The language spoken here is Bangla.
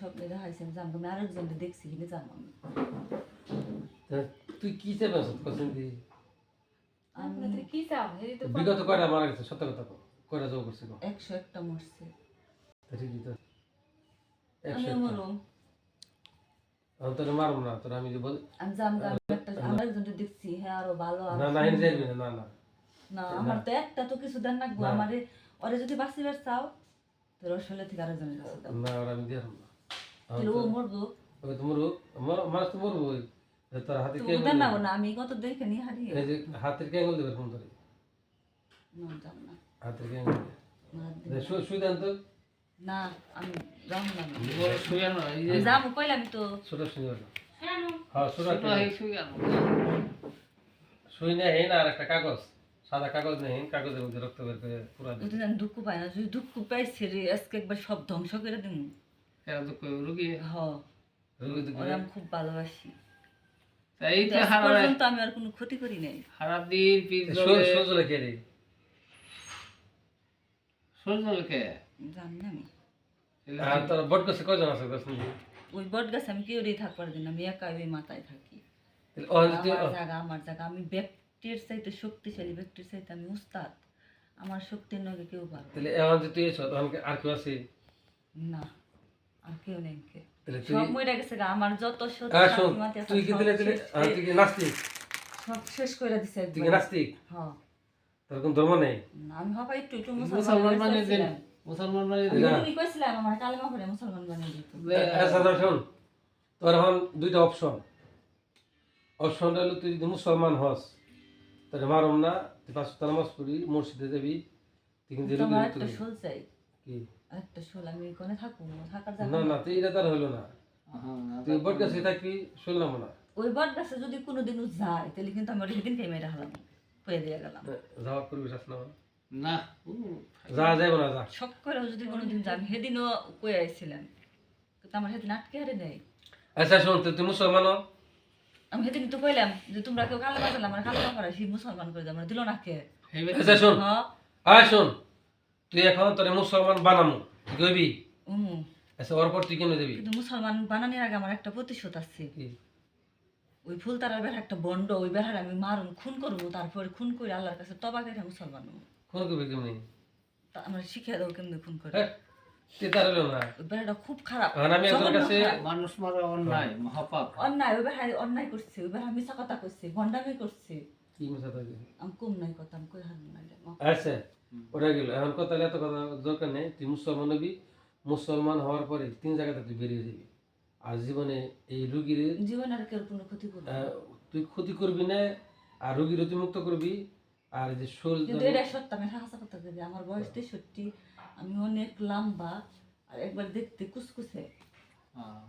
স্বপ্নে দেখাইছি আমি জানবো আমি আরেকজনকে দেখছি কিনে জানবো আমি। তুই কি চাইবে কোশ্চেন দি আপনাদের কি চাও এই তো বিগত কয়টা মারা গেছে সত্য কথা কয়টা জব করছিল 101টা মরছে। ঠিকই তো আমি মরুম আমি তোর মারব না তোর আমি যে বল আমি জানবো আমি একটা আরেকজনকে দেখছি হ্যাঁ আরো ভালো না না হিনে যাইবি না না না আমার তো একটা তো কিছু দেন না গো আমারে ওরে যদি বাঁচিবার চাও তোর আসলে থেকে আরেকজনের কাছে দাও না ওরা আমি দিলাম না তাহলে ও মরবো ওই তো মরু মানুষ তো মরবো ওই তোর হাতে কে দেন না না আমি কত দেখে নি হারিয়ে এই যে হাতের কে আঙুল দেবে কোন তোরে না জান না হাতের কে আঙুল দে সুই দেন তো না আমি যাম না শুয়ে না এই যে যাম কইলাম তো ছোট সুই দাও কেন হ্যাঁ ছোট ছোট হয়ে শুয়ে না সুই না হেন আর একটা কাগজ সাদা কাগজ নেই কাগজের মধ্যে রক্ত বের করে পুরা দিন যদি আমি দুঃখ পাই না যদি দুঃখ পাইছি রে আজকে একবার সব ধ্বংস করে দিন এরা তো কই রুগী হ রোগী তো ওরে আমি খুব ভালোবাসি তাই তো আজ পর্যন্ত আমি আর কোনো ক্ষতি করি নাই হারা দিন পিছ সজলে কে রে সজলকে জানি না আমি আর তোর বট কাছে কয়জন আছে কাছে ওই বট গাছে আমি কেউ থাকবার দিন আমি একা ওই মাথায় থাকি তাহলে ও যদি আমার জায়গা আমি ব্যক্তির চাইতে শক্তিশালী ব্যক্তির চাইতে আমি উস্তাদ আমার শক্তির নগে কেউ পারবে তাহলে এখন যে তুই এসো তখন আর কেউ আছে না আর কেউ নেই কে তাহলে তুই সব মরে গেছে গা আমার যত হ্যাঁ শোন শক্তি তুই কি দিলে দিলে তুই কি নাস্তিক সব শেষ করে দিছে তুই কি নাস্তিক হ্যাঁ তোর কোন ধর্ম নেই না, আমি হবা একটু একটু মুসলমান বানিয়ে দেন মুসলমান বানিয়ে দেন আমি কইছিলাম আমার কালেমা পড়ে মুসলমান বানিয়ে দিত সাদা শোন তোর এখন দুইটা অপশন অপশনটা হলো তুই যদি মুসলমান হস তাহলে মারুম না তুই 5 নামাজ পড়ি মসজিদে যাবি তুই কিন্তু তোমার একটা শোল চাই কি একটা শোল আমি কোনে থাকবো থাকার না জায়গা না তুই এটা তার হলো না তুই বট কাছে থাকবি শুনলাম না ওই বট গাছে যদি কোনোদিনও যায় তাহলে কিন্তু আমি সেদিন কে মেরে হালাম কয়ে দিয়ে গেলাম যাওয়া করবি শাস না না যা যাইব না যা শখ করেও যদি কোনোদিন যাই আমি সেদিনও কয়ে আইছিলাম কিন্তু আমার সেদিন আটকে হারে নেই আচ্ছা শোন তুই মুসলমান হ? আমি সেদিন তো কইলাম যে তোমরা কেউ কালো বাজালে আমার কালো করা সেই মুসলমান করে দাও আমার দিল না কে আচ্ছা শোন হ্যাঁ আয় শোন তুই এখন তোরে মুসলমান বানামু তুই কইবি উমু আচ্ছা ওর পর তুই কেমনে দিবি কিন্তু মুসলমান বানানোর আগে আমার একটা প্রতিশোধ আছে কি ওই ফুলতারার বেড়া একটা বন্ড ওই বেড়ার আমি মারুম খুন করবো তারপরে খুন করে আল্লাহর কাছে তবা করে মুসলমান হবো। কোন কইবি কেমনে তা আমার শিখিয়ে দাও কেমনি খুন করে হ্যাঁ তুই তার হলো না ওই বেড়াটা খুব খারাপ এখন আমি একজনের জঘন্য কাছে খারাপ। মানুষ মারা অন্যায় মহাপাপ অন্যায় ওই বেড়া অন্যায় করছে ওই বেড়া মিশা কথা করছে ভণ্ডামি করছে কি মিছা থাকবে আমি কম নাই কথা আমি কই হার না আচ্ছা ওটা গেল এখন কথা এত কথা দরকার নেই তুই মুসলমান হবি মুসলমান হওয়ার পরে 3 জায়গাতে তুই বেরিয়ে যাবি আর জীবনে এই রুগীর জীবনে আর কেউ কোনো ক্ষতি করবে না। তুই ক্ষতি করবি না আর রুগীর তুই মুক্ত করবি আর এই যে শোল কিন্তু এটা সত্য আমি হাসা কথা করি আমার বয়স 63 আমি অনেক লম্বা আর একবার দেখতে কুচকুচে হ্যাঁ